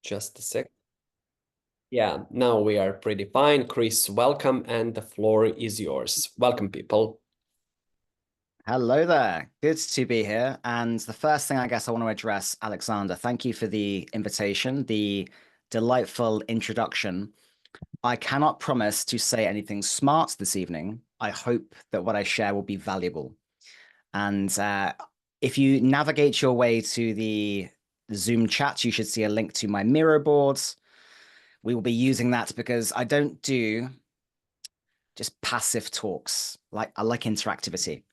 Just a sec. Yeah, now we are pretty fine. Chris, welcome, and the floor is yours. Welcome, people. Hello there. Good to be here. And the first thing I guess I want to address, Alexander, thank you for the invitation, the delightful introduction. I cannot promise to say anything smart this evening. I hope that what I share will be valuable. And if you navigate your way to the Zoom chat, you should see a link to my Miro boards. We will be using that because I don't do just passive talks. I like interactivity.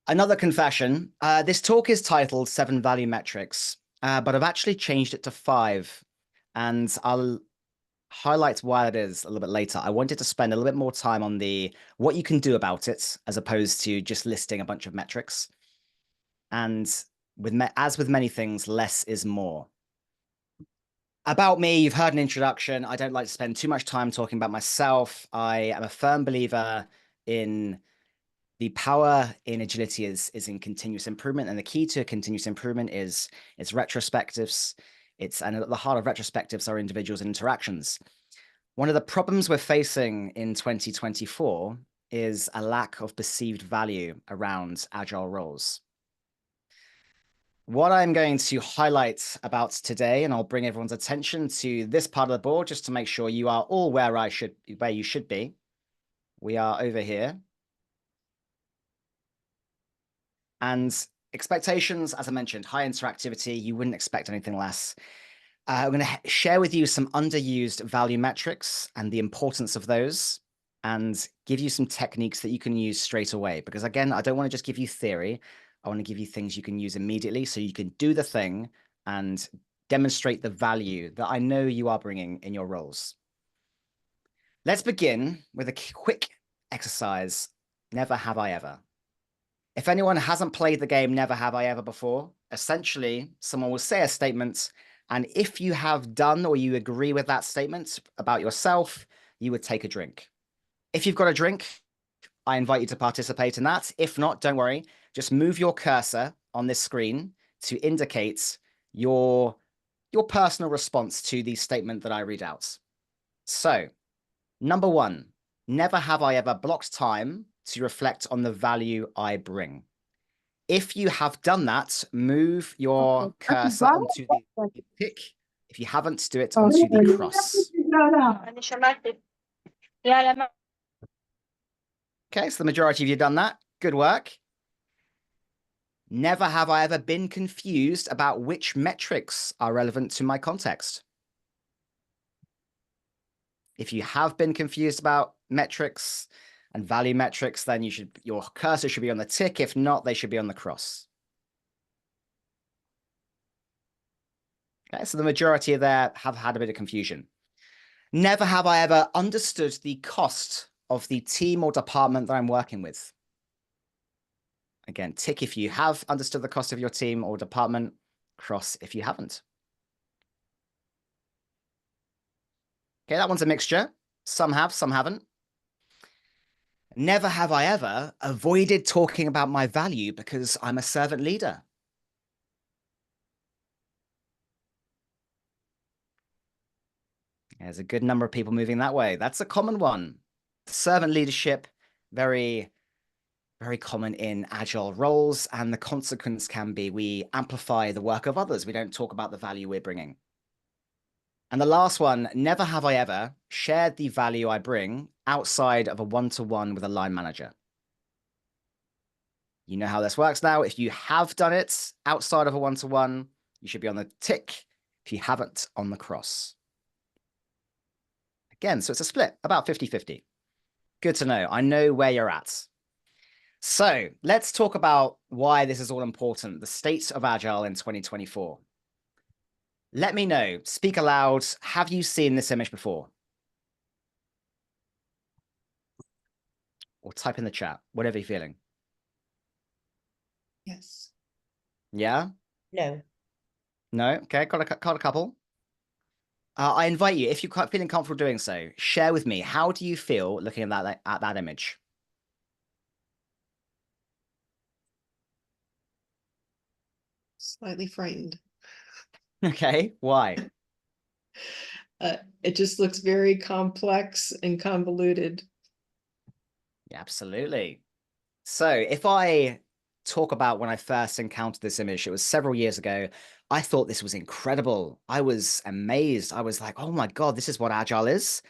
Another confession, this talk is titled 7 Value Metrics, but I've actually changed it to 5, and I'll highlight why that is a little bit later. I wanted to spend a little bit more time on what you can do about it, as opposed to just listing a bunch of metrics. And as with many things, less is more. About me, you've heard an introduction. I don't like to spend too much time talking about myself. I am a firm believer in the power in agility is in continuous improvement, and the key to continuous improvement is retrospectives. And at the heart of retrospectives are individuals and interactions. One of the problems we're facing in 2024 is a lack of perceived value around agile roles. What I'm going to highlight about today, and I'll bring everyone's attention to this part of the board just to make sure you are all where you should be. We are over here. And expectations, as I mentioned, high interactivity, you wouldn't expect anything less. I'm going to share with you some underused value metrics and the importance of those, and give you some techniques that you can use straight away. Because again, I don't want to just give you theory. I want to give you things you can use immediately so you can do the thing and demonstrate the value that I know you are bringing in your roles. Let's begin with a quick exercise. Never have I ever. If anyone hasn't played the game Never Have I Ever before, essentially someone will say a statement, and if you have done or you agree with that statement about yourself, you would take a drink. If you've got a drink, I invite you to participate in that. If not, don't worry. Just move your cursor on this screen to indicate your personal response to the statement that I read out. So, number 1, never have I ever blocked time to reflect on the value I bring. If you have done that, move your cursor onto the tick. If you haven't, do it onto the cross. Okay, so the majority of you have done that. Good work. Never have I ever been confused about which metrics are relevant to my context. If you have been confused about metrics and value metrics, then your cursor should be on the tick. If not, they should be on the cross. Okay, so the majority of there have had a bit of confusion. Never have I ever understood the cost of the team or department that I'm working with. Again, tick if you have understood the cost of your team or department, cross if you haven't. Okay, that one's a mixture. Some have, some haven't. Never have I ever avoided talking about my value because I'm a servant leader. There's a good number of people moving that way. That's a common one. Servant leadership, very, very common in agile roles. And the consequence can be we amplify the work of others. We don't talk about the value we're bringing. And the last one, never have I ever shared the value I bring outside of a one-to-one with a line manager. You know how this works now. If you have done it outside of a one-to-one, you should be on the tick. If you haven't, on the cross. Again, so it's a split, about 50-50. Good to know. I know where you're at. So let's talk about why this is all important, the state of Agile in 2024. Let me know, speak aloud. Have you seen this image before? Or type in the chat, whatever you're feeling. Yes. Yeah? No. No? Okay, got a couple. I invite you, if you're feeling comfortable doing so, share with me, how do you feel looking at that image? Slightly frightened. Okay, why? It just looks very complex and convoluted. Yeah, absolutely. So if I talk about when I first encountered this image, it was several years ago. I thought this was incredible. I was amazed. I was like, oh my God, this is what Agile is.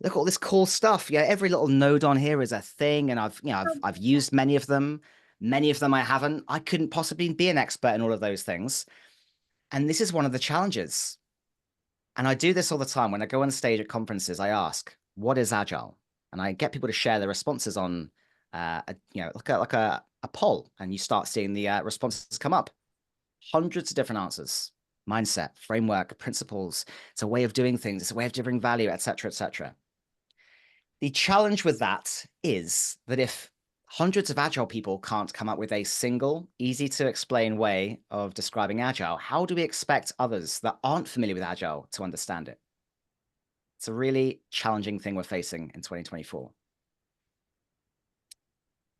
Look at all this cool stuff. Yeah, every little node on here is a thing, and I've used many of them. Many of them I haven't. I couldn't possibly be an expert in all of those things. And this is one of the challenges. And I do this all the time. When I go on stage at conferences, I ask, what is Agile? And I get people to share their responses on, like a poll, and you start seeing the responses come up. Hundreds of different answers: mindset, framework, principles. It's a way of doing things. It's a way of delivering value, etc., etc. The challenge with that is that if hundreds of Agile people can't come up with a single, easy to explain way of describing Agile, how do we expect others that aren't familiar with Agile to understand it? It's a really challenging thing we're facing in 2024.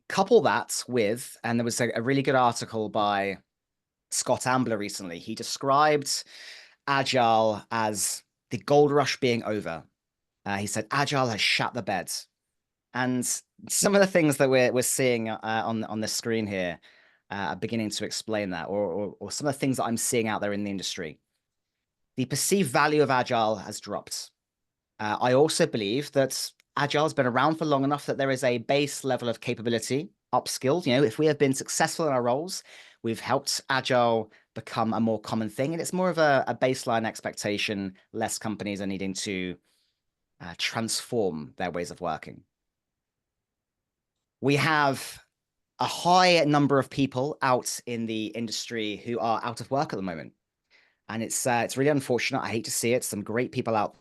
Couple that with, and there was a really good article by Scott Ambler recently. He described Agile as the gold rush being over. He said, Agile has shut the bed. And some of the things that we're seeing on the screen here are beginning to explain that, or some of the things that I'm seeing out there in the industry. The perceived value of Agile has dropped. I also believe that Agile has been around for long enough that there is a base level of capability, upskilled. You know, if we have been successful in our roles, we've helped Agile become a more common thing, and it's more of a baseline expectation. Less companies are needing to transform their ways of working. We have a high number of people out in the industry who are out of work at the moment. And it's really unfortunate. I hate to see it. Some great people out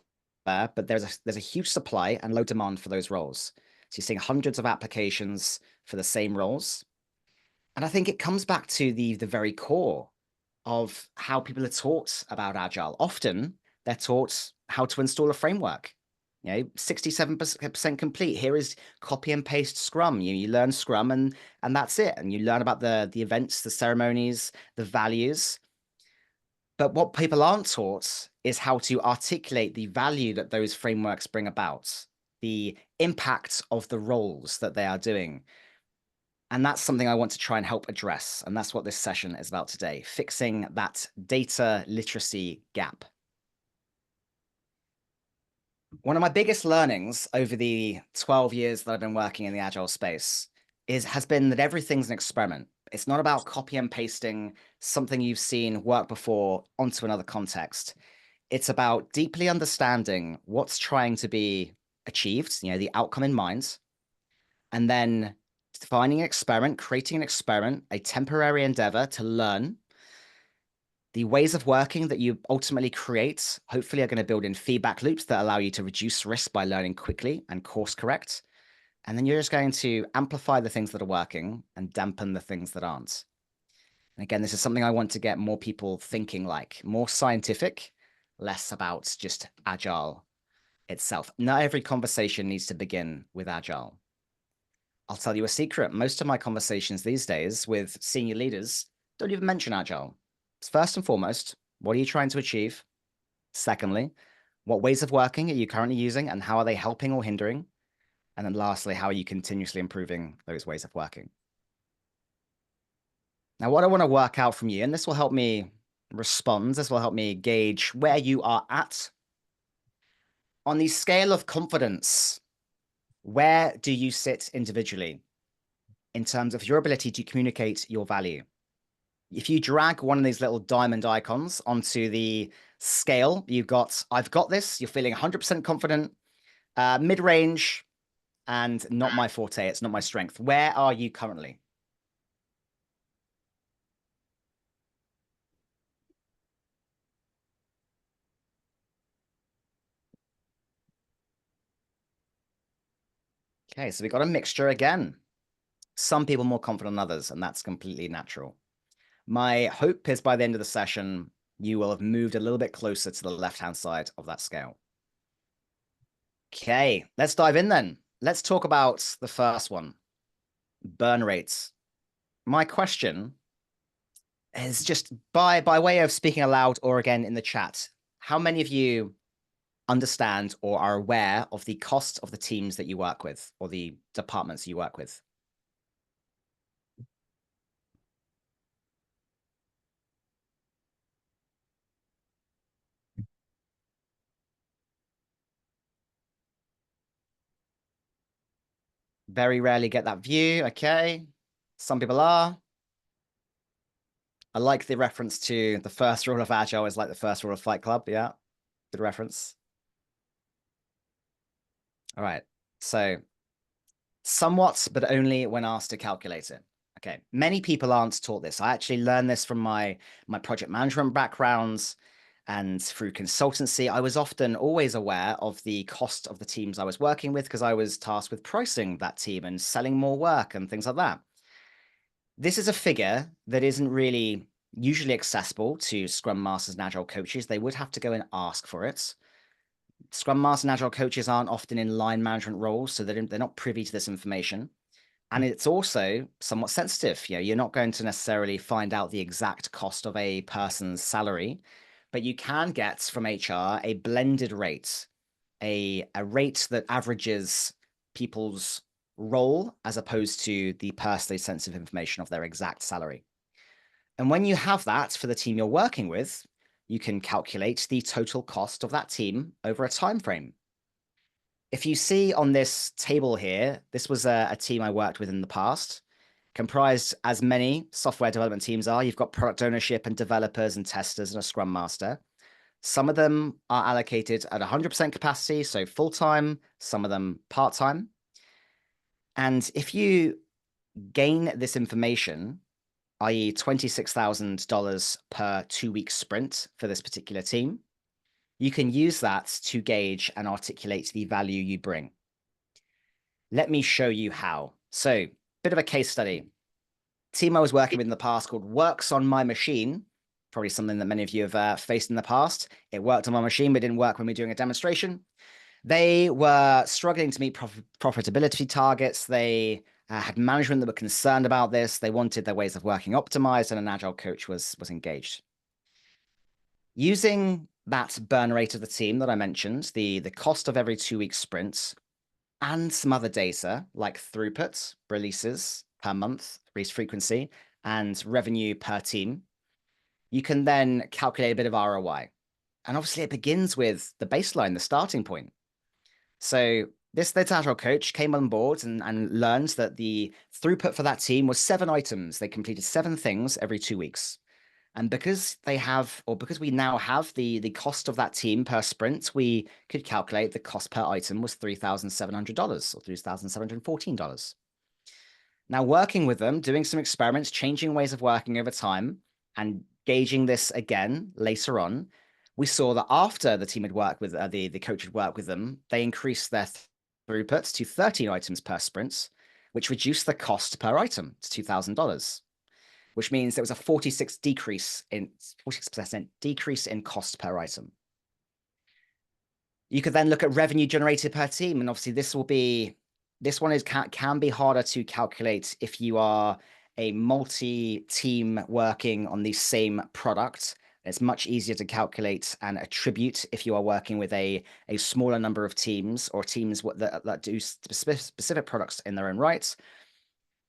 there, but there's a huge supply and low demand for those roles. So you're seeing hundreds of applications for the same roles. And I think it comes back to the very core of how people are taught about Agile. Often they're taught how to install a framework. 67% complete. Here is copy and paste Scrum. You learn Scrum and that's it. And you learn about the events, the ceremonies, the values. But what people aren't taught is how to articulate the value that those frameworks bring about, the impact of the roles that they are doing. And that's something I want to try and help address. And that's what this session is about today, fixing that data literacy gap. One of my biggest learnings over the 12 years that I've been working in the Agile space has been that everything's an experiment. It's not about copy and pasting something you've seen work before onto another context. It's about deeply understanding what's trying to be achieved, the outcome in mind, and then finding an experiment, creating an experiment, a temporary endeavor to learn. The ways of working that you ultimately create, hopefully, are going to build in feedback loops that allow you to reduce risk by learning quickly and course correct. And then you're just going to amplify the things that are working and dampen the things that aren't. And again, this is something I want to get more people thinking like, more scientific, less about just Agile itself. Not every conversation needs to begin with Agile. I'll tell you a secret. Most of my conversations these days with senior leaders don't even mention Agile. First and foremost, what are you trying to achieve? Secondly, what ways of working are you currently using and how are they helping or hindering? And then lastly, how are you continuously improving those ways of working? Now, what I want to work out from you, and this will help me respond, this will help me gauge where you are at. On the scale of confidence, where do you sit individually in terms of your ability to communicate your value? If you drag one of these little diamond icons onto the scale, you've got, I've got this, you're feeling 100% confident, mid-range, and not my forte, it's not my strength. Where are you currently? Okay, so we got a mixture again. Some people more confident than others, and that's completely natural. My hope is by the end of the session, you will have moved a little bit closer to the left-hand side of that scale. Okay, let's dive in then. Let's talk about the first one, burn rates. My question is just by way of speaking aloud or again in the chat, how many of you understand or are aware of the cost of the teams that you work with or the departments you work with? Very rarely get that view. Okay. Some people are. I like the reference to the first rule of Agile is like the first rule of Fight Club. Yeah. Good reference. All right. So somewhat, but only when asked to calculate it. Okay. Many people aren't taught this. I actually learned this from my project management backgrounds and through consultancy. I was often always aware of the cost of the teams I was working with because I was tasked with pricing that team and selling more work and things like that. This is a figure that isn't really usually accessible to Scrum Masters and Agile coaches. They would have to go and ask for it. Scrum Masters and Agile coaches aren't often in line management roles, so they're not privy to this information. And it's also somewhat sensitive. You know, you're not going to necessarily find out the exact cost of a person's salary, but you can get from HR a blended rate, a rate that averages people's role as opposed to the personally sensitive information of their exact salary. And when you have that for the team you're working with, you can calculate the total cost of that team over a time frame. If you see on this table here, this was a team I worked with in the past, comprised as many software development teams are. You've got product ownership and developers and testers and a scrum master. Some of them are allocated at 100% capacity, so full-time, some of them part-time. And if you gain this information, i.e. $26,000 per 2-week sprint for this particular team, you can use that to gauge and articulate the value you bring. Let me show you how. So, bit of a case study. Team I was working with in the past called Works on My Machine, probably something that many of you have faced in the past. It worked on my machine, but didn't work when we were doing a demonstration. They were struggling to meet profitability targets. They had management that were concerned about this. They wanted their ways of working optimized, and an Agile coach was engaged. Using that burn rate of the team that I mentioned, the cost of every 2-week sprint, and some other data like throughput, releases per month, release frequency, and revenue per team, you can then calculate a bit of ROI. And obviously it begins with the baseline, the starting point. So this Agile coach came on board and learned that the throughput for that team was 7 items. They completed 7 things every 2 weeks. And because we now have the cost of that team per sprint, we could calculate the cost per item was $3,700 or $3,714. Now, working with them, doing some experiments, changing ways of working over time, and gauging this again later on, we saw that after the team had worked with the coach had worked with them, they increased their throughput to 13 items per sprint, which reduced the cost per item to $2,000. Which means there was a 46% decrease in cost per item. You could then look at revenue generated per team, and obviously this one can be harder to calculate if you are a multi-team working on the same product. It's much easier to calculate and attribute if you are working with a smaller number of teams or teams that do specific products in their own right.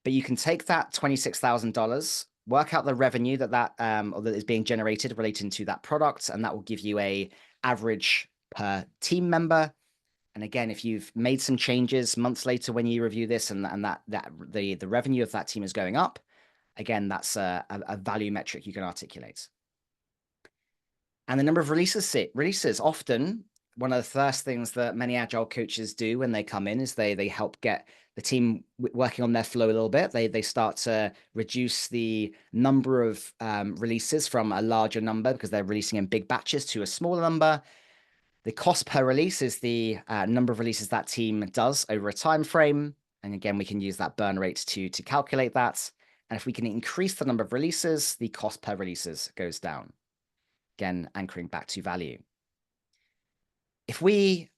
But you can take that $26,000, work out the revenue that is being generated relating to that product, and that will give you a average per team member. And again, if you've made some changes months later when you review this, and the revenue of that team is going up, again, that's a value metric you can articulate. And the number of releases often. One of the first things that many Agile coaches do when they come in is they help get the team working on their flow a little bit. They start to reduce the number of releases from a larger number because they're releasing in big batches to a smaller number. The cost per release is the number of releases that team does over a time frame. And again, we can use that burn rate to calculate that. And if we can increase the number of releases, the cost per releases goes down. Again, anchoring back to value. If we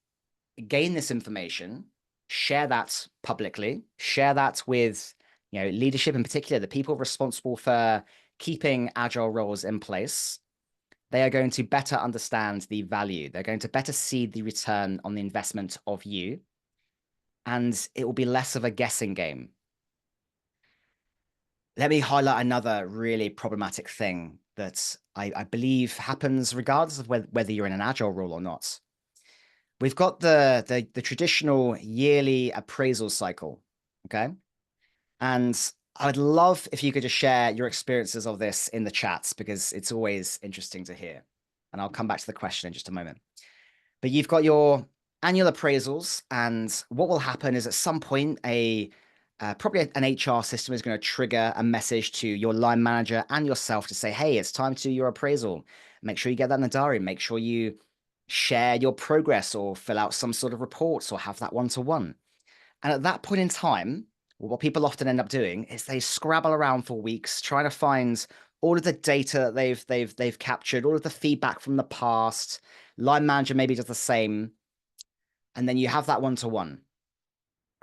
gain this information, share that publicly, share that with leadership in particular, the people responsible for keeping Agile roles in place, they are going to better understand the value. They're going to better see the return on the investment of you. And it will be less of a guessing game. Let me highlight another really problematic thing that I believe happens regardless of whether you're in an agile role or not. We've got the traditional yearly appraisal cycle, okay? And I'd love if you could just share your experiences of this in the chats, because it's always interesting to hear. And I'll come back to the question in just a moment. But you've got your annual appraisals, and what will happen is at some point, probably an HR system is going to trigger a message to your line manager and yourself to say, hey, it's time to do your appraisal. Make sure you get that in the diary. Make sure you share your progress or fill out some sort of reports or have that one-to-one. And at that point in time, what people often end up doing is they scrabble around for weeks trying to find all of the data that they've captured, all of the feedback from the past. Line manager maybe does the same. And then you have that one-to-one.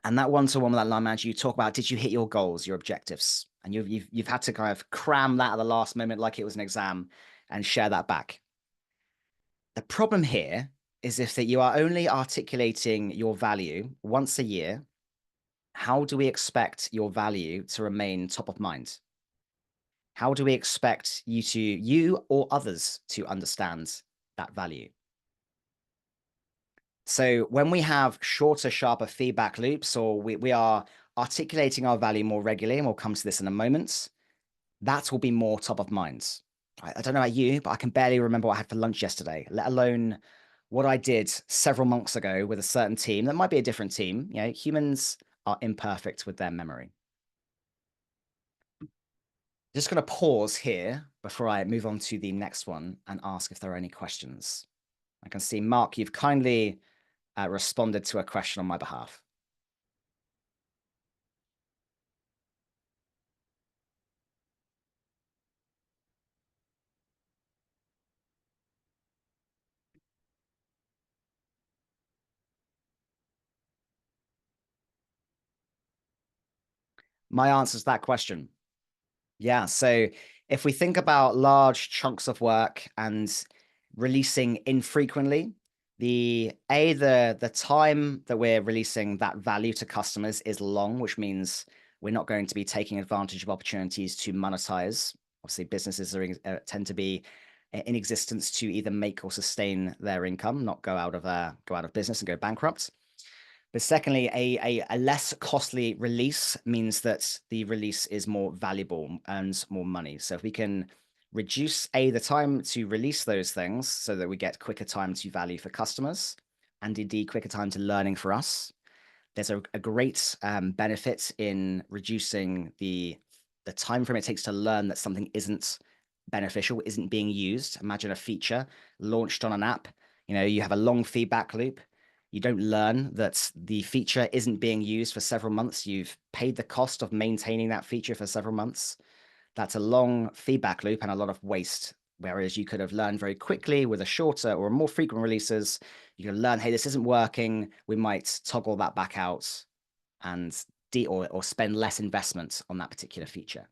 And that one-to-one with that line manager, you talk about, did you hit your goals, your objectives? And you've had to kind of cram that at the last moment like it was an exam and share that back. The problem here is if that you are only articulating your value once a year, how do we expect your value to remain top of mind? How do we expect you or others to understand that value? So when we have shorter, sharper feedback loops, or we are articulating our value more regularly, and we'll come to this in a moment, that will be more top of mind. I don't know about you, but I can barely remember what I had for lunch yesterday, let alone what I did several months ago with a certain team. That might be a different team. You know, humans are imperfect with their memory. Just going to pause here before I move on to the next one and ask if there are any questions. I can see, Mark, you've kindly responded to a question on my behalf. My answer to that question. Yeah, so if we think about large chunks of work and releasing infrequently, the time that we're releasing that value to customers is long, which means we're not going to be taking advantage of opportunities to monetize. Obviously, businesses tend to be in existence to either make or sustain their income, not go out of business and go bankrupt. But secondly, a less costly release means that the release is more valuable, earns more money. So if we can reduce the time to release those things so that we get quicker time to value for customers and indeed quicker time to learning for us, there's a great benefit in reducing the time frame it takes to learn that something isn't beneficial, isn't being used. Imagine a feature launched on an app. You know, you have a long feedback loop. You don't learn that the feature isn't being used for several months. You've paid the cost of maintaining that feature for several months. That's a long feedback loop and a lot of waste. Whereas you could have learned very quickly with a shorter or more frequent releases, you can learn, hey, this isn't working. We might toggle that back out and or spend less investment on that particular feature.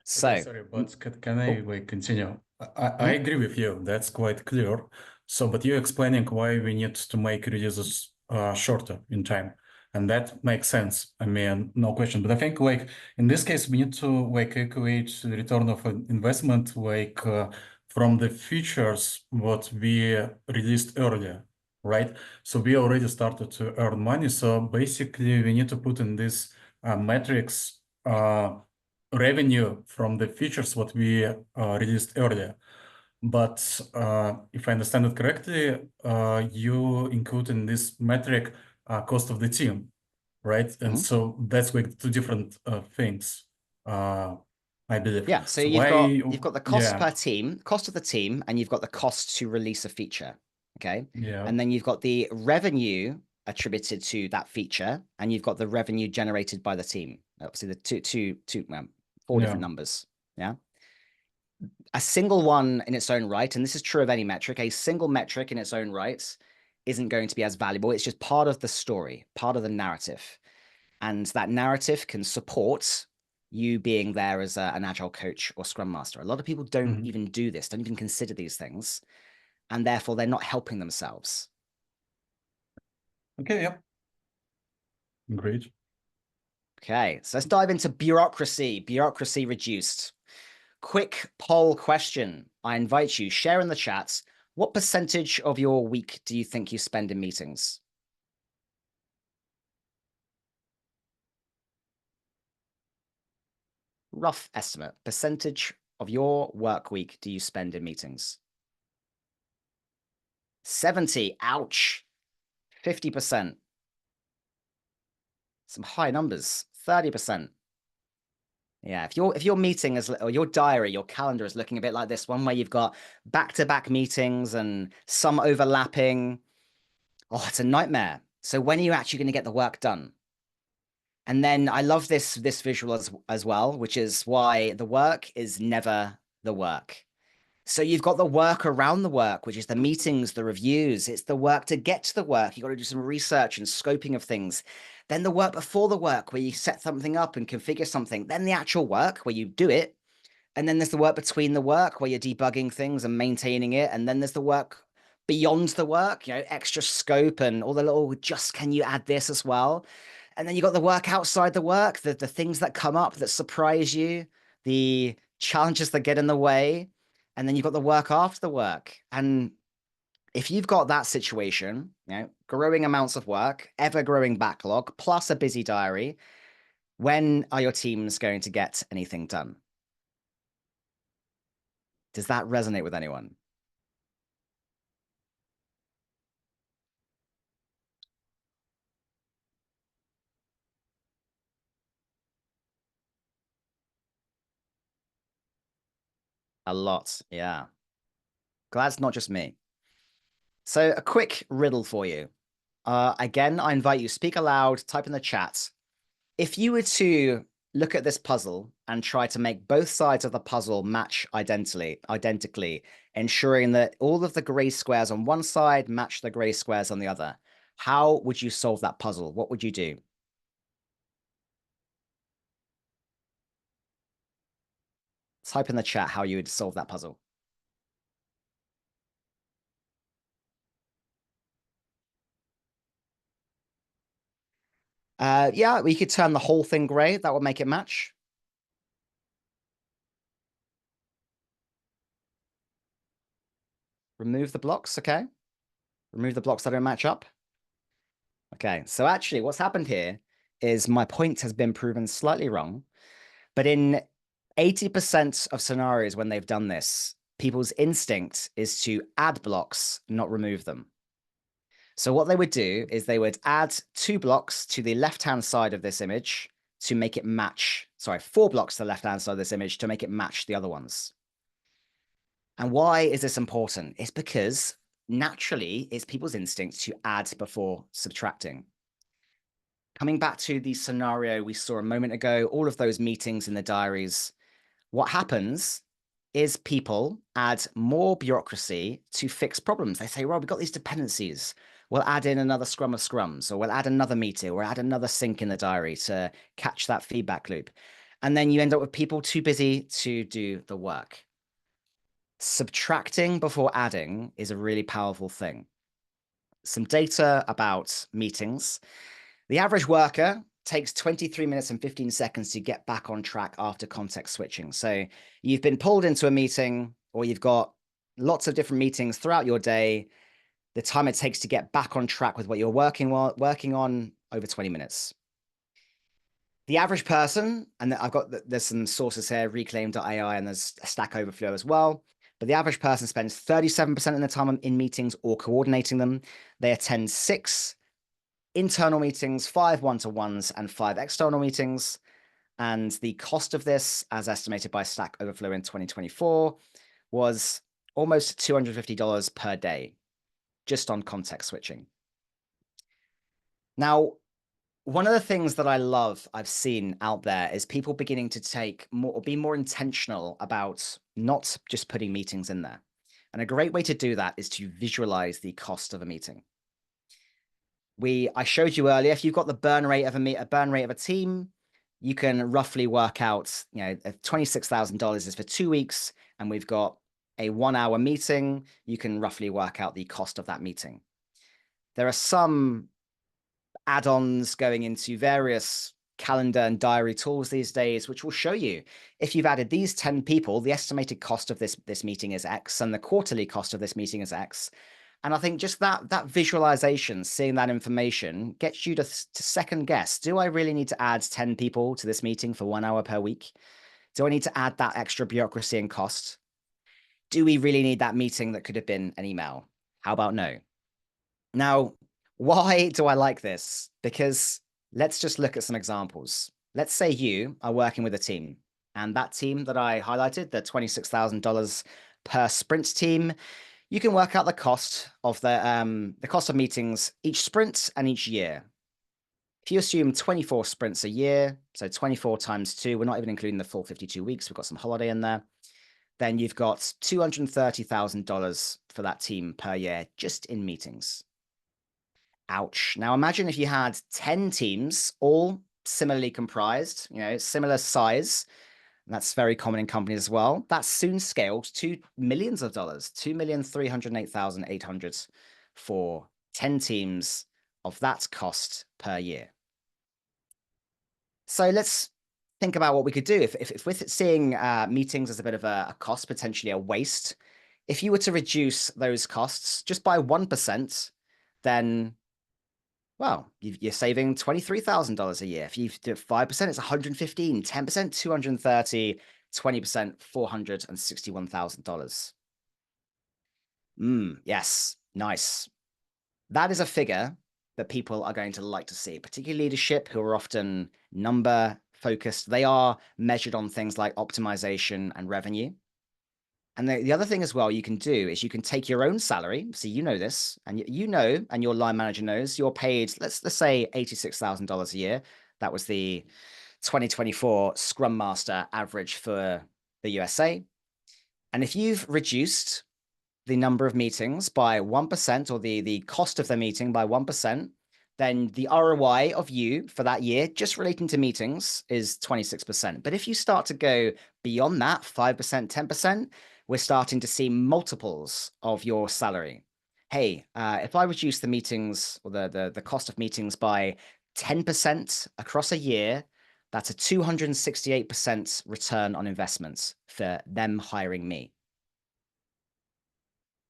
So, okay, sorry, but can I continue? I agree with you. That's quite clear. So, but you're explaining why we need to make releases shorter in time, and that makes sense. I mean, no question. But I think like in this case, we need to like equate the return of an investment like from the features what we released earlier, right? So we already started to earn money. So basically, we need to put in this metrics. Revenue from the features what we released earlier. But if I understand it correctly, you include in this metric cost of the team, right? And so that's like two different things, I believe. Yeah, so you've got the cost per team, cost of the team, and you've got the cost to release a feature. Okay. Yeah. And then you've got the revenue attributed to that feature, and you've got the revenue generated by the team. Obviously, the four different numbers. Yeah. A single one in its own right, and this is true of any metric, a single metric in its own right isn't going to be as valuable. It's just part of the story, part of the narrative. And that narrative can support you being there as an Agile coach or Scrum Master. A lot of people don't even do this, don't even consider these things, and therefore they're not helping themselves. Okay, yep. Great. Okay, so let's dive into bureaucracy. Bureaucracy reduced. Quick poll question. I invite you, share in the chat. What percentage of your week do you think you spend in meetings? Rough estimate. Percentage of your work week do you spend in meetings? 70. Ouch. 50%. Some high numbers. 30%. Yeah, if your meeting is, or your diary, your calendar is looking a bit like this one, where you've got back-to-back meetings and some overlapping, oh, it's a nightmare. So when are you actually going to get the work done? And then I love this visual as well, which is why the work is never the work. So you've got the work around the work, which is the meetings, the reviews. It's the work to get to the work. You've got to do some research and scoping of things. Then the work before the work, where you set something up and configure something. Then the actual work, where you do it. And then there's the work between the work, where you're debugging things and maintaining it. And then there's the work beyond the work, extra scope and all the little, just can you add this as well? And then you got the work outside the work, the things that come up that surprise you, the challenges that get in the way. And then you've got the work after the work. And if you've got that situation, growing amounts of work, ever growing backlog, plus a busy diary, when are your teams going to get anything done? Does that resonate with anyone? A lot, yeah. Glad it's not just me. So a quick riddle for you. Again, I invite you, speak aloud, type in the chat. If you were to look at this puzzle and try to make both sides of the puzzle match identically, ensuring that all of the gray squares on one side match the gray squares on the other, how would you solve that puzzle? What would you do? Type in the chat how you would solve that puzzle. Yeah, we could turn the whole thing gray. That would make it match. Remove the blocks, okay. Remove the blocks that don't match up. Okay, so actually what's happened here is my point has been proven slightly wrong, but in 80% of scenarios when they've done this, people's instinct is to add blocks, not remove them. So what they would do is they would add 2 blocks to the left-hand side of this image to make it match, sorry, 4 blocks to the left-hand side of this image to make it match the other ones. And why is this important? It's because naturally it's people's instinct to add before subtracting. Coming back to the scenario we saw a moment ago, all of those meetings in the diaries, what happens is people add more bureaucracy to fix problems. They say, well, we've got these dependencies. We'll add in another scrum of scrums, or we'll add another meeting, or add another sync in the diary to catch that feedback loop. And then you end up with people too busy to do the work. Subtracting before adding is a really powerful thing. Some data about meetings. The average worker takes 23 minutes and 15 seconds to get back on track after context switching. So you've been pulled into a meeting, or you've got lots of different meetings throughout your day. The time it takes to get back on track with what you're working on, over 20 minutes. The average person, and there's some sources here, Reclaim.ai, and there's Stack Overflow as well. But the average person spends 37% of the time in meetings or coordinating them. They attend 6 internal meetings, 5 one-to-ones, and 5 external meetings. And the cost of this, as estimated by Stack Overflow in 2024, was almost $250 per day, just on context switching. Now, one of the things that I love I've seen out there is people beginning to take more, or be more intentional about not just putting meetings in there. And a great way to do that is to visualize the cost of a meeting. I showed you earlier, if you've got the burn rate of a team, you can roughly work out, you know, $26,000 is for 2 weeks, and we've got a 1-hour meeting. You can roughly work out the cost of that meeting. There are some add-ons going into various calendar and diary tools these days, which will show you if you've added these 10 people, the estimated cost of this meeting is X, and the quarterly cost of this meeting is X. And I think just that visualization, seeing that information, gets you to second guess, do I really need to add 10 people to this meeting for 1 hour per week? Do I need to add that extra bureaucracy and cost? Do we really need that meeting that could have been an email? How about no? Now, why do I like this? Because let's just look at some examples. Let's say you are working with a team, and that team that I highlighted, the $26,000 per sprint team, you can work out the cost of the cost of meetings each sprint and each year. If you assume 24 sprints a year, so 24 times 2, we're not even including the full 52 weeks, we've got some holiday in there, then you've got $230,000 for that team per year just in meetings. Ouch. Now imagine if you had 10 teams, all similarly comprised, you know, similar size. And that's very common in companies as well. That soon scaled to millions of dollars, $2,308,800 for 10 teams of that cost per year. So let's think about what we could do. If we're seeing meetings as a bit of a cost, potentially a waste, if you were to reduce those costs just by 1%, then, well, you're saving $23,000 a year. If you do 5%, it's $115, 10%, $230, 20%, $461,000. Yes, nice. That is a figure that people are going to like to see, particularly leadership who are often number focused. They are measured on things like optimization and revenue. And the other thing as well you can do is you can take your own salary. So you know this, and you know, and your line manager knows, you're paid, let's say $86,000 a year. That was the 2024 Scrum Master average for the USA. And if you've reduced the number of meetings by 1%, or the cost of the meeting by 1%, then the ROI of you for that year, just relating to meetings, is 26%. But if you start to go beyond that, 5%, 10%, we're starting to see multiples of your salary. Hey, if I reduce the meetings, or the cost of meetings by 10% across a year, that's a 268% return on investment for them hiring me,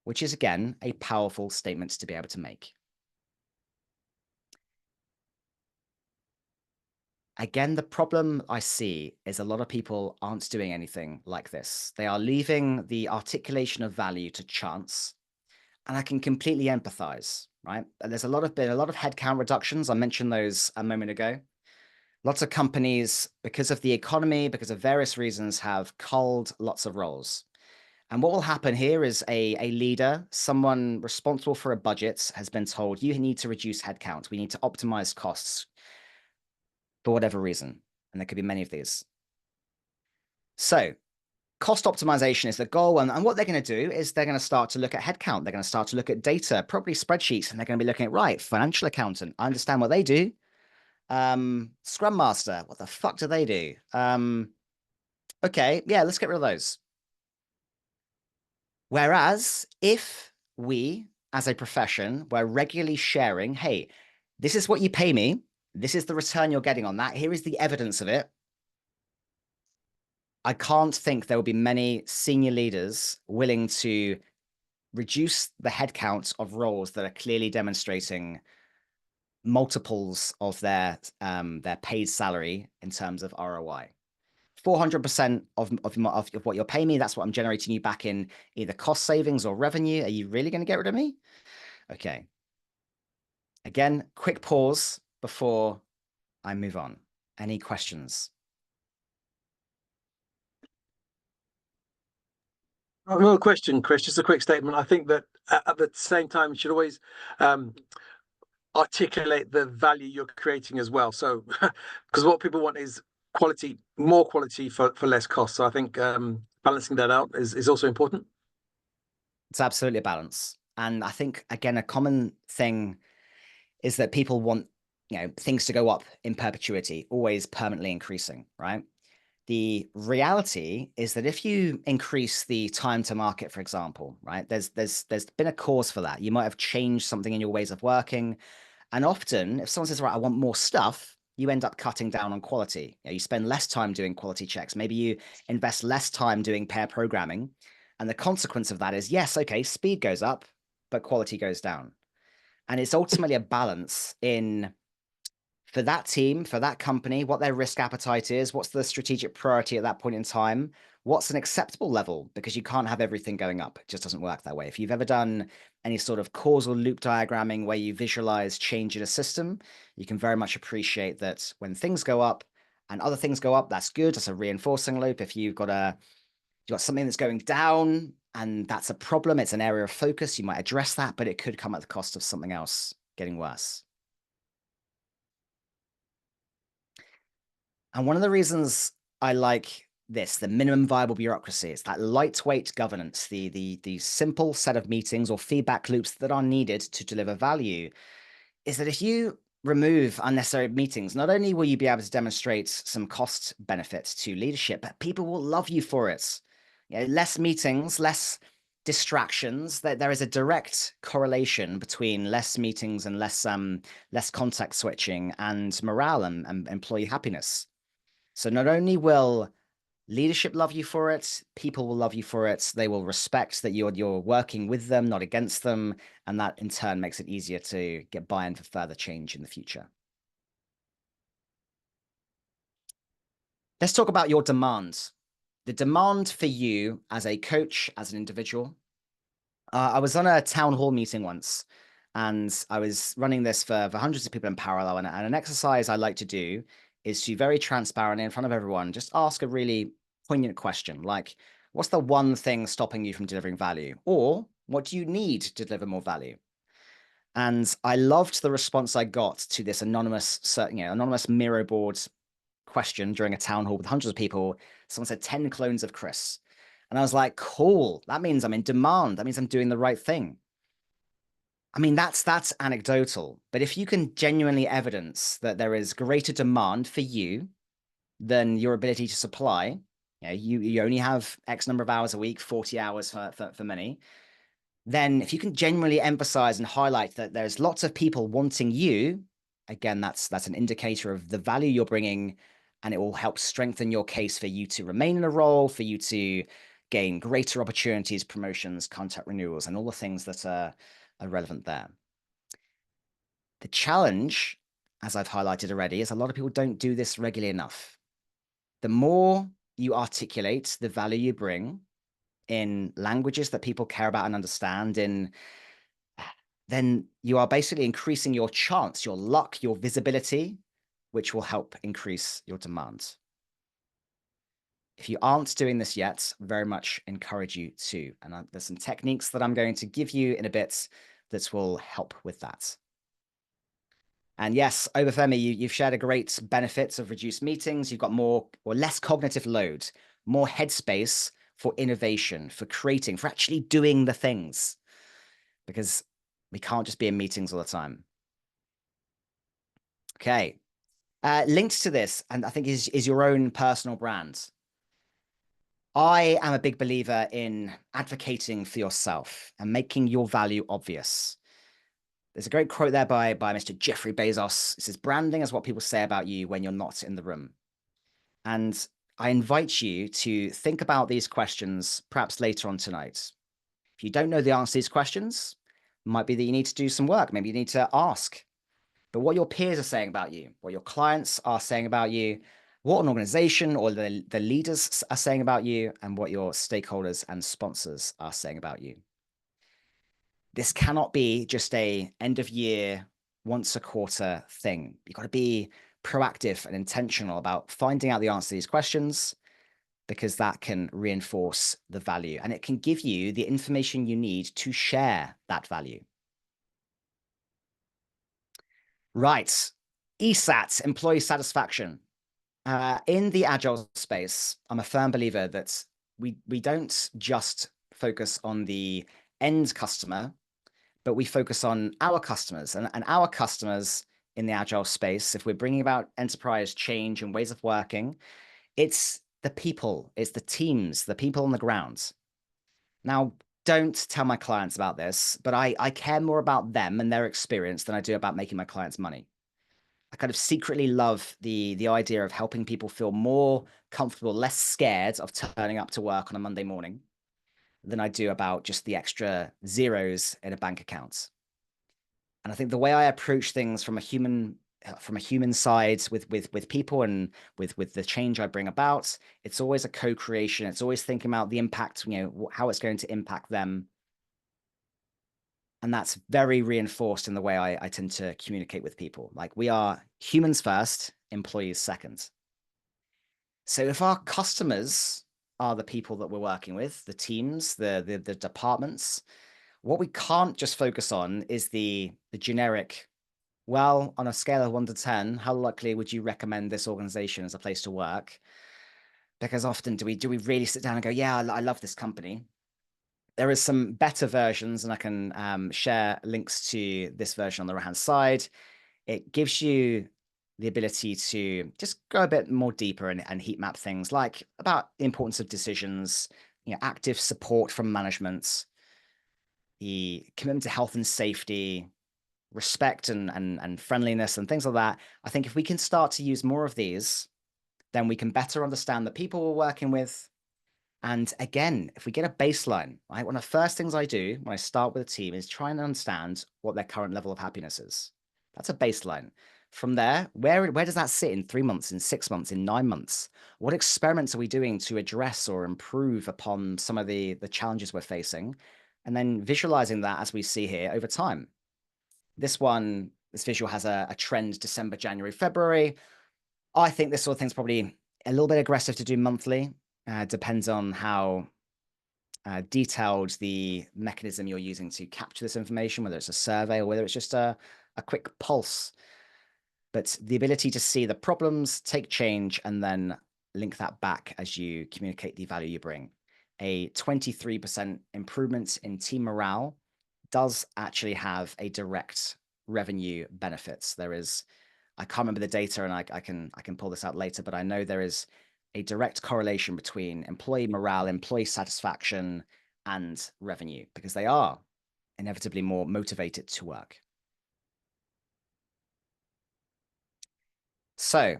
which is, again, a powerful statement to be able to make. Again, the problem I see is a lot of people aren't doing anything like this. They are leaving the articulation of value to chance. And I can completely empathize, right? There's been a lot of headcount reductions. I mentioned those a moment ago. Lots of companies, because of the economy, because of various reasons, have culled lots of roles. And what will happen here is a leader, someone responsible for a budget, has been told, you need to reduce headcount. We need to optimize costs for whatever reason. And there could be many of these. So cost optimization is the goal. And what they're going to do is they're going to start to look at headcount. They're going to start to look at data, probably spreadsheets, and they're going to be looking at, right, financial accountant, I understand what they do. Scrum Master, what the fuck do they do? Okay, yeah, let's get rid of those. Whereas if we, as a profession, were regularly sharing, hey, this is what you pay me, this is the return you're getting on that, here is the evidence of it, I can't think there will be many senior leaders willing to reduce the headcount of roles that are clearly demonstrating multiples of their paid salary in terms of ROI. 400% of what you're paying me, that's what I'm generating you back in either cost savings or revenue. Are you really going to get rid of me? Okay. Again, quick pause before I move on. Any questions? No question, Chris. Just a quick statement. I think that at the same time, you should always articulate the value you're creating as well. So, because what people want is quality, more quality for less cost. So I think balancing that out is also important. It's absolutely a balance. And I think, again, a common thing is that people want things to go up in perpetuity, always permanently increasing, right? The reality is that if you increase the time to market, for example, right, there's been a cause for that. You might have changed something in your ways of working. And often if someone says, right, I want more stuff, you end up cutting down on quality. You spend less time doing quality checks. Maybe you invest less time doing pair programming. And the consequence of that is, yes, okay, speed goes up, but quality goes down. And it's ultimately a balance in, for that team, for that company, what their risk appetite is, what's the strategic priority at that point in time, what's an acceptable level, because you can't have everything going up. It just doesn't work that way. If you've ever done any sort of causal loop diagramming where you visualize change in a system, you can very much appreciate that when things go up and other things go up, that's good. That's a reinforcing loop. If you've got something that's going down and that's a problem, it's an area of focus, you might address that, but it could come at the cost of something else getting worse. And one of the reasons I like this, the minimum viable bureaucracy, it's that lightweight governance, the simple set of meetings or feedback loops that are needed to deliver value, is that if you remove unnecessary meetings, not only will you be able to demonstrate some cost benefits to leadership, but people will love you for it. Less meetings, less distractions. There is a direct correlation between less meetings and less contact switching and morale and employee happiness. So not only will leadership love you for it, people will love you for it. They will respect that you're working with them, not against them. And that in turn makes it easier to get buy-in for further change in the future. Let's talk about your demands. The demand for you as a coach, as an individual. I was on a town hall meeting once, and I was running this for hundreds of people in parallel. And an exercise I like to do is to very transparently in front of everyone, just ask a really poignant question, like, what's the one thing stopping you from delivering value? Or what do you need to deliver more value? And I loved the response I got to this anonymous Miro board question during a town hall with hundreds of people. Someone said 10 clones of Chris. And I was like, cool, that means I'm in demand. That means I'm doing the right thing. I mean, that's anecdotal, but if you can genuinely evidence that there is greater demand for you than your ability to supply, you only have X number of hours a week, 40 hours for many, then if you can genuinely emphasize and highlight that there's lots of people wanting you, again, that's an indicator of the value you're bringing, and it will help strengthen your case for you to remain in a role, for you to gain greater opportunities, promotions, contract renewals, and all the things that are relevant there. The challenge, as I've highlighted already, is a lot of people don't do this regularly enough. The more you articulate the value you bring in languages that people care about and understand, then you are basically increasing your chance, your luck, your visibility, which will help increase your demand. If you aren't doing this yet, very much encourage you to. And there's some techniques that I'm going to give you in a bit that will help with that. And yes, Obafemi, you've shared a great benefits of reduced meetings. You've got more or less cognitive load, more headspace for innovation, for creating, for actually doing the things, because we can't just be in meetings all the time. Okay. Linked to this, and I think is your own personal brand. I am a big believer in advocating for yourself and making your value obvious. There's a great quote there by Mr. Jeffrey Bezos. It says, branding is what people say about you when you're not in the room. And I invite you to think about these questions perhaps later on tonight. If you don't know the answer to these questions, it might be that you need to do some work. Maybe you need to ask. But what your peers are saying about you, what your clients are saying about you, what an organization or the leaders are saying about you, and what your stakeholders and sponsors are saying about you. This cannot be just a end of year, once a quarter thing. You've got to be proactive and intentional about finding out the answer to these questions, because that can reinforce the value and it can give you the information you need to share that value. Right. ESAT, employee satisfaction. In the Agile space, I'm a firm believer that we don't just focus on the end customer, but we focus on our customers. And our customers in the Agile space, if we're bringing about enterprise change and ways of working, it's the people, it's the teams, the people on the ground. Now, don't tell my clients about this, but I care more about them and their experience than I do about making my clients money. I kind of secretly love the idea of helping people feel more comfortable, less scared of turning up to work on a Monday morning than I do about just the extra zeros in a bank account. And I think the way I approach things from a human side with people and with the change I bring about, it's always a co-creation. It's always thinking about the impact, how it's going to impact them. And that's very reinforced in the way I tend to communicate with people. Like, we are humans first, employees second. So if our customers are the people that we're working with, the teams, the departments, what we can't just focus on is the generic, well, on a scale of 1 to 10, how likely would you recommend this organization as a place to work? Because often do we really sit down and go, yeah, I love this company. There is some better versions, and I can share links to this version on the right-hand side. It gives you the ability to just go a bit more deeper and heat map things like about the importance of decisions, active support from management, the commitment to health and safety, respect and friendliness and things like that. I think if we can start to use more of these, then we can better understand the people we're working with. And again, if we get a baseline, right, one of the first things I do when I start with a team is try and understand what their current level of happiness is. That's a baseline. From there, where does that sit in 3 months, in 6 months, in 9 months? What experiments are we doing to address or improve upon some of the challenges we're facing? And then visualizing that, as we see here, over time. This visual has a trend December, January, February. I think this sort of thing's probably a little bit aggressive to do monthly. Depends on how detailed the mechanism you're using to capture this information, whether it's a survey or whether it's just a quick pulse. But the ability to see the problems, take change, and then link that back as you communicate the value you bring. A 23% improvement in team morale does actually have a direct revenue benefits. There is, I can't remember the data, and I can pull this out later, but I know there is a direct correlation between employee morale, employee satisfaction, and revenue, because they are inevitably more motivated to work. So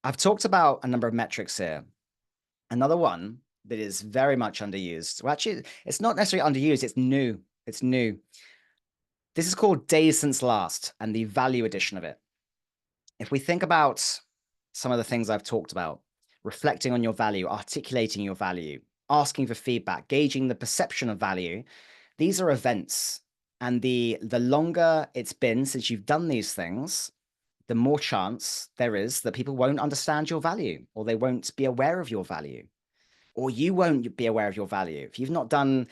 I've talked about a number of metrics here. Another one that is very much underused. Well, actually, it's not necessarily underused. It's new. It's new. This is called days since last and the value edition of it. If we think about some of the things I've talked about, reflecting on your value, articulating your value, asking for feedback, gauging the perception of value, these are events. And the longer it's been since you've done these things, the more chance there is that people won't understand your value, or they won't be aware of your value, or you won't be aware of your value. If you've not done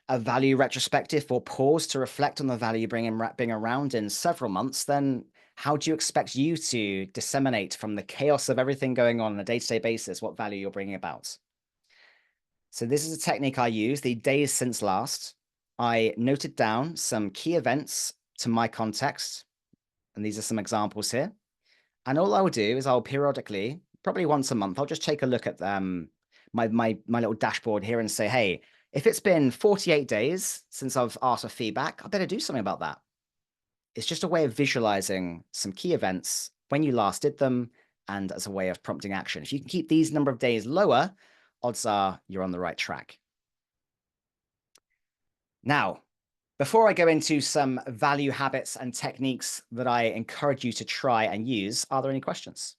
a value retrospective or pause to reflect on the value being around in several months, then how do you expect you to disseminate from the chaos of everything going on a day-to-day basis what value you're bringing about? So this is a technique I use, the days since last. I noted down some key events to my context, and these are some examples here. And all I will do is I'll periodically, probably once a month, I'll just take a look at my little dashboard here and say, hey, if it's been 48 days since I've asked for feedback, I better do something about that. It's just a way of visualizing some key events, when you last did them, and as a way of prompting action. If you can keep these number of days lower, odds are you're on the right track. Now, before I go into some value habits and techniques that I encourage you to try and use, are there any questions?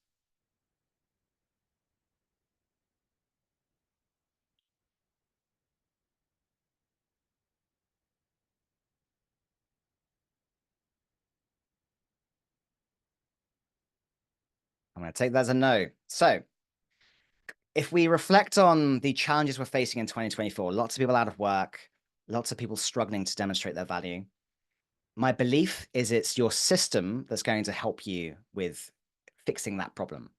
I'm going to take that as a no. So if we reflect on the challenges we're facing in 2024, lots of people out of work, lots of people struggling to demonstrate their value. My belief is it's your system that's going to help you with fixing that problem.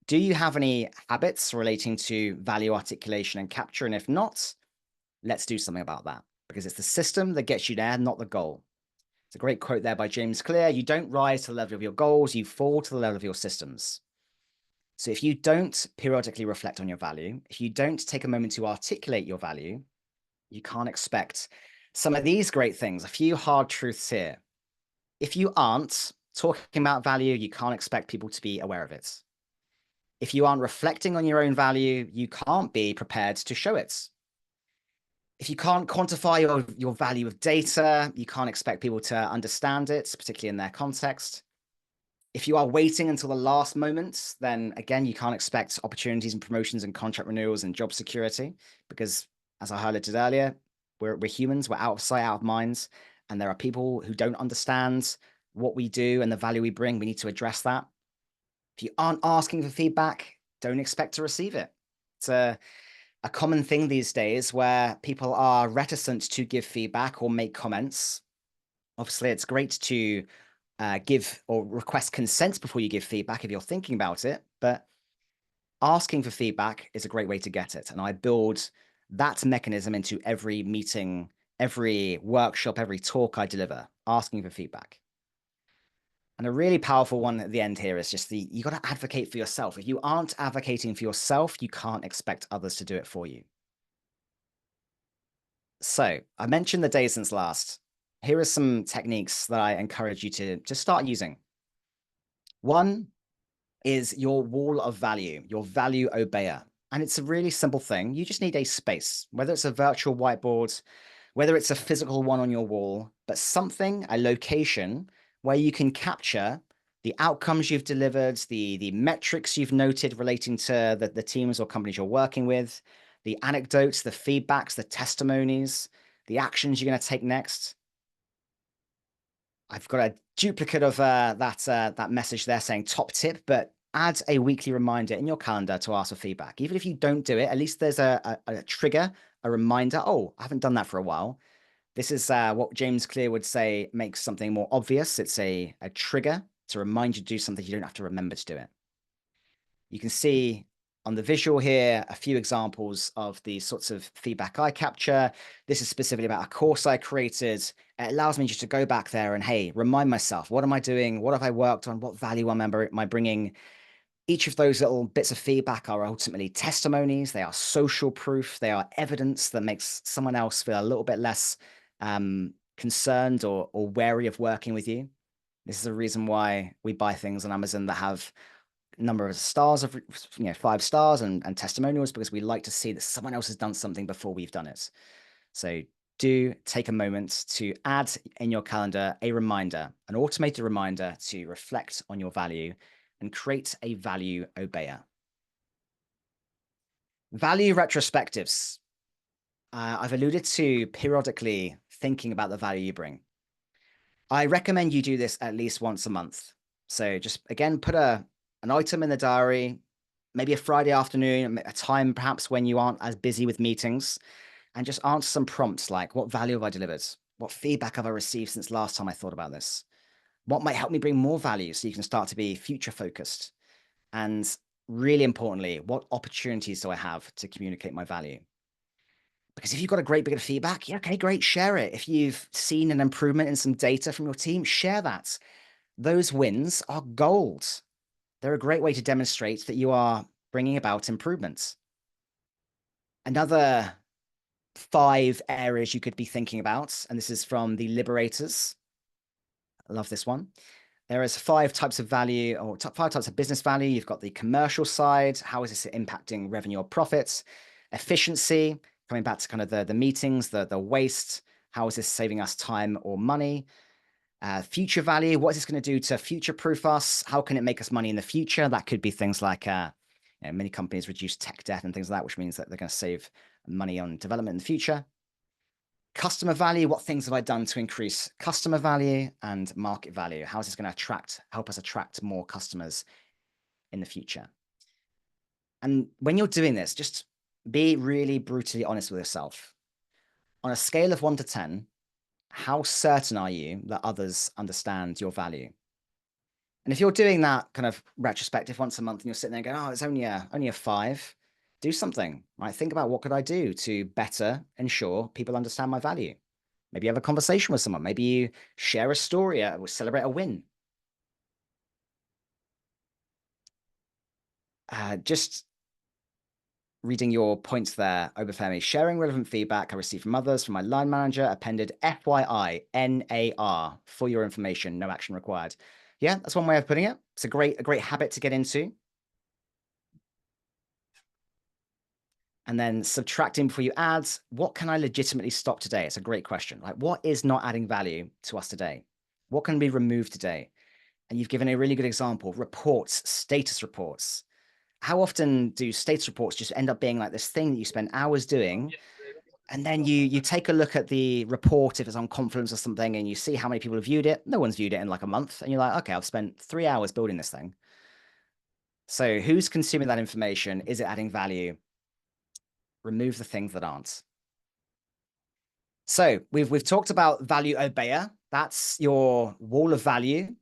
Do you have any habits relating to value articulation and capture? And if not, let's do something about that, because it's the system that gets you there, not the goal. It's a great quote there by James Clear. You don't rise to the level of your goals, you fall to the level of your systems. So if you don't periodically reflect on your value, if you don't take a moment to articulate your value, you can't expect some of these great things. A few hard truths here. If you aren't talking about value, you can't expect people to be aware of it. If you aren't reflecting on your own value, you can't be prepared to show it. If you can't quantify your value of data, you can't expect people to understand it, particularly in their context. If you are waiting until the last moment, then again, you can't expect opportunities and promotions and contract renewals and job security, because as I highlighted earlier, we're humans, we're out of sight, out of minds, and there are people who don't understand what we do and the value we bring. We need to address that. If you aren't asking for feedback, don't expect to receive it. It's a common thing these days where people are reticent to give feedback or make comments. Obviously, it's great to give or request consent before you give feedback if you're thinking about it, but asking for feedback is a great way to get it. And I build that mechanism into every meeting, every workshop, every talk I deliver, asking for feedback. And a really powerful one at the end here is just you got to advocate for yourself. If you aren't advocating for yourself, you can't expect others to do it for you. So I mentioned the day since last. Here are some techniques that I encourage you to start using. One is your wall of value, your value obeyer. And it's a really simple thing. You just need a space, whether it's a virtual whiteboard, whether it's a physical one on your wall, but something, a location where you can capture the outcomes you've delivered, the metrics you've noted relating to the teams or companies you're working with, the anecdotes, the feedbacks, the testimonies, the actions you're going to take next. I've got a duplicate of that message there saying top tip, but add a weekly reminder in your calendar to ask for feedback. Even if you don't do it, at least there's a trigger, a reminder. Oh, I haven't done that for a while. This is what James Clear would say makes something more obvious. It's a trigger to remind you to do something. You don't have to remember to do it. You can see on the visual here a few examples of the sorts of feedback I capture. This is specifically about a course I created. It allows me just to go back there and, hey, remind myself, what am I doing? What have I worked on? What value am I bringing? Each of those little bits of feedback are ultimately testimonies. They are social proof. They are evidence that makes someone else feel a little bit less concerned or wary of working with you. This is the reason why we buy things on Amazon that have a number of stars of 5 stars and testimonials, because we like to see that someone else has done something before we've done it. So do take a moment to add in your calendar a reminder, an automated reminder to reflect on your value and create a value obeyer. Value retrospectives. I've alluded to periodically thinking about the value you bring. I recommend you do this at least once a month. So just, again, put an item in the diary, maybe a Friday afternoon, a time perhaps when you aren't as busy with meetings, and just answer some prompts like, what value have I delivered? What feedback have I received since last time I thought about this? What might help me bring more value so you can start to be future focused? And really importantly, what opportunities do I have to communicate my value? Because if you've got a great bit of feedback, yeah, okay, great, share it. If you've seen an improvement in some data from your team, share that. Those wins are gold. They're a great way to demonstrate that you are bringing about improvements. Another 5 areas you could be thinking about, and this is from the Liberators. I love this one. There is 5 types of value, or 5 types of business value. You've got the commercial side. How is this impacting revenue or profits? Efficiency, coming back to kind of the meetings, the waste. How is this saving us time or money? Future value, what is this going to do to future-proof us? How can it make us money in the future? That could be things like many companies reduce tech debt and things like that, which means that they're going to save money on development in the future. Customer value, what things have I done to increase customer value? And market value, how is this going to help us attract more customers in the future? And when you're doing this, just be really brutally honest with yourself. On a scale of 1 to 10, how certain are you that others understand your value? And if you're doing that kind of retrospective once a month and you're sitting there going, oh, it's only a 5, do something, right? Think about, what could I do to better ensure people understand my value? Maybe you have a conversation with someone. Maybe you share a story or celebrate a win. Just reading your points there, Obafemi. Sharing relevant feedback I received from others, from my line manager, appended FYI, NAR, for your information, no action required. Yeah, that's one way of putting it. It's a great habit to get into. And then subtracting before you add, what can I legitimately stop today? It's a great question. Like, what is not adding value to us today? What can be removed today? And you've given a really good example, reports, status reports. How often do status reports just end up being like this thing that you spend hours doing? And then you take a look at the report, if it's on Confluence or something, and you see how many people have viewed it. No one's viewed it in like a month. And you're like, okay, I've spent 3 hours building this thing. So who's consuming that information? Is it adding value? Remove the things that aren't. So we've talked about value obeyer. That's your wall of value.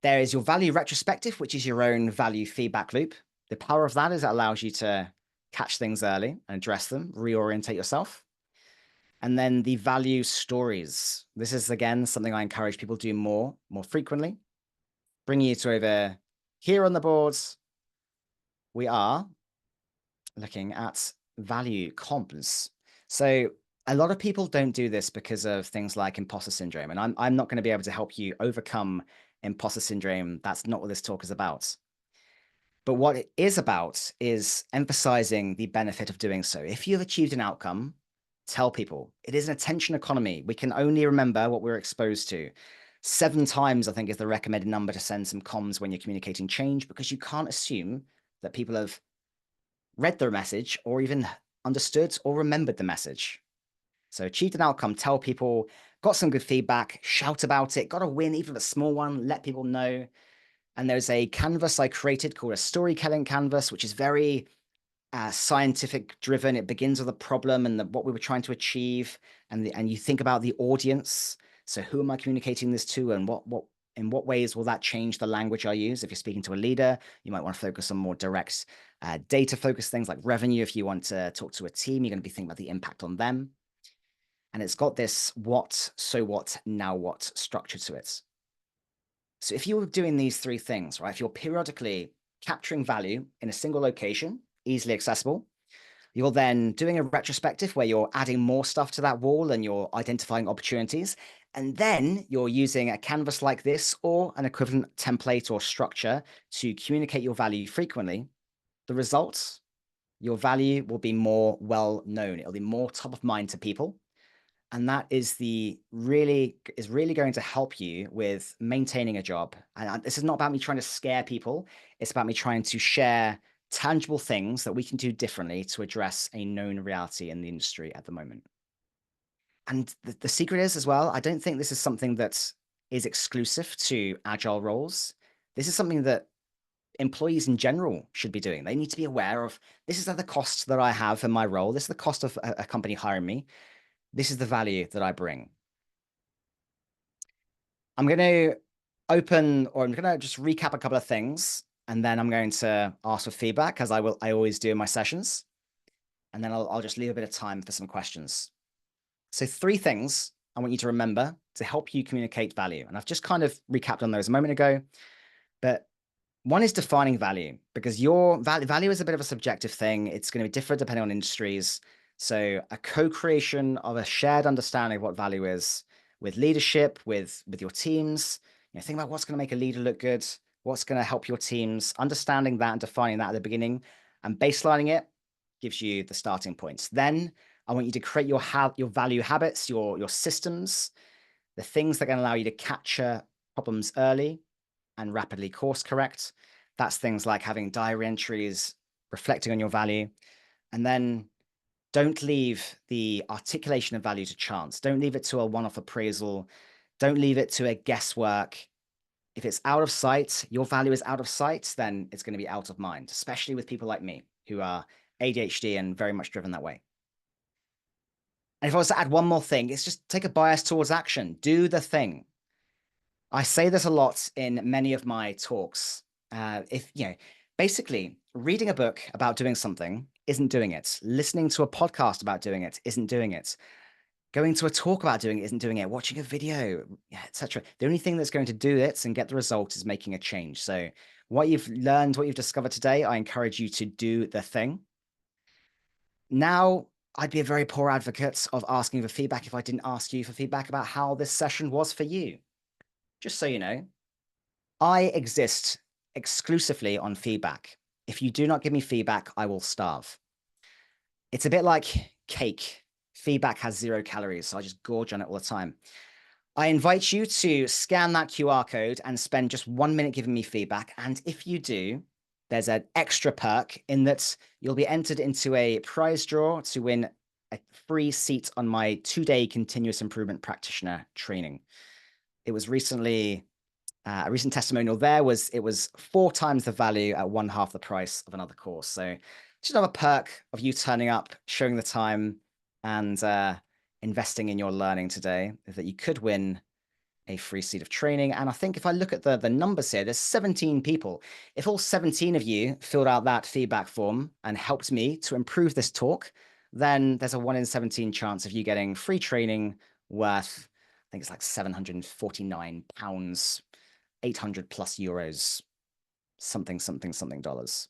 There is your value retrospective, which is your own value feedback loop. The power of that is it allows you to catch things early and address them, reorientate yourself. And then the value stories. This is, again, something I encourage people to do more frequently. Bringing you to over here on the boards, we are looking at value comps. So a lot of people don't do this because of things like imposter syndrome. And I'm not going to be able to help you overcome imposter syndrome. That's not what this talk is about. But what it is about is emphasizing the benefit of doing so. If you've achieved an outcome, tell people. It is an attention economy. We can only remember what we're exposed to. 7 times, I think, is the recommended number to send some comms when you're communicating change, because you can't assume that people have read their message or even understood or remembered the message. So achieved an outcome, tell people, got some good feedback, shout about it, got a win, even a small one, let people know. And there's a canvas I created called a storytelling canvas, which is very scientific driven. It begins with a problem and what we were trying to achieve. And you think about the audience. So who am I communicating this to, and in what ways will that change the language I use? If you're speaking to a leader, you might want to focus on more direct data focused things like revenue. If you want to talk to a team, you're going to be thinking about the impact on them. And it's got this what, so what, now what structure to it. So if you're doing these 3 things, right, if you're periodically capturing value in a single location, easily accessible, you're then doing a retrospective where you're adding more stuff to that wall and you're identifying opportunities. And then you're using a canvas like this or an equivalent template or structure to communicate your value frequently. The results, your value will be more well known. It'll be more top of mind to people. And that is really going to help you with maintaining a job. And this is not about me trying to scare people. It's about me trying to share tangible things that we can do differently to address a known reality in the industry at the moment. And the secret is as well, I don't think this is something that is exclusive to Agile roles. This is something that employees in general should be doing. They need to be aware of, this is the cost that I have in my role. This is the cost of a company hiring me. This is the value that I bring. I'm going to I'm going to just recap a couple of things, and then I'm going to ask for feedback, as I always do in my sessions. And then I'll just leave a bit of time for some questions. So 3 things I want you to remember to help you communicate value. And I've just kind of recapped on those a moment ago, but one is defining value, because your value is a bit of a subjective thing. It's going to be different depending on industries. So a co-creation of a shared understanding of what value is with leadership, with your teams. Think about what's going to make a leader look good, what's going to help your teams. Understanding that and defining that at the beginning and baselining it gives you the starting points. Then I want you to create your value habits, your systems, the things that are going to allow you to capture problems early and rapidly course correct. That's things like having diary entries, reflecting on your value. And then don't leave the articulation of value to chance. Don't leave it to a one-off appraisal. Don't leave it to a guesswork. If it's out of sight, your value is out of sight, then it's going to be out of mind, especially with people like me who are ADHD and very much driven that way. And if I was to add one more thing, it's just take a bias towards action. Do the thing. I say this a lot in many of my talks. Basically, reading a book about doing something isn't doing it. Listening to a podcast about doing it isn't doing it. Going to a talk about doing it isn't doing it. Watching a video, etc. The only thing that's going to do it and get the result is making a change. So what you've learned, what you've discovered today, I encourage you to do the thing. Now, I'd be a very poor advocate of asking for feedback if I didn't ask you for feedback about how this session was for you. Just so you know, I exist exclusively on feedback. If you do not give me feedback, I will starve. It's a bit like cake. Feedback has 0 calories, so I just gorge on it all the time. I invite you to scan that QR code and spend just 1 minute giving me feedback. And if you do, there's an extra perk in that you'll be entered into a prize draw to win a free seat on my 2-day continuous improvement practitioner training. It was recently, a recent testimonial there was, it was 4 times the value at 1/2 the price of another course. So just another perk of you turning up, showing the time, and investing in your learning today is that you could win a free seat of training. And I think if I look at the numbers here, there's 17 people. If all 17 of you filled out that feedback form and helped me to improve this talk, then there's a 1 in 17 chance of you getting free training worth, I think it's like £749, 800 plus euros, something dollars.